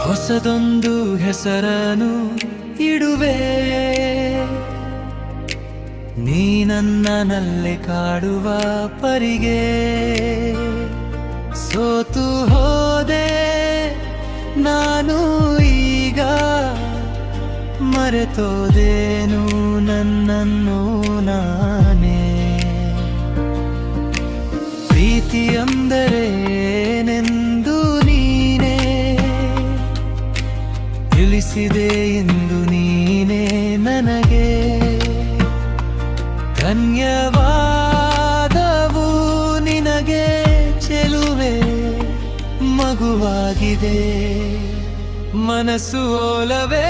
ಹೊಸದೊಂದು ಹೆಸರನು ಇಡುವೆ, ನೀ ನನ್ನನ್ನಲ್ಲಿ ಕಾಡುವ ಪರಿಗೆ. ಸೋತು ಹೋದೆ ನಾನು ಈಗ, ಮರೆತೋದೇನು ನನ್ನನ್ನು ನಾನೇ. ಪ್ರೀತಿ ಅಂದರೇನೆಂದು ನೀನೇ ತಿಳಿಸಿದೆ ಎಂದು ನೀನೇ ನನಗೆ. ಧನ್ಯವಾದವು ನಿನಗೆ ಚೆಲುವೆ, ಮಗುವಾಗಿದೆ ಮನಸ್ಸು ಓಲವೇ.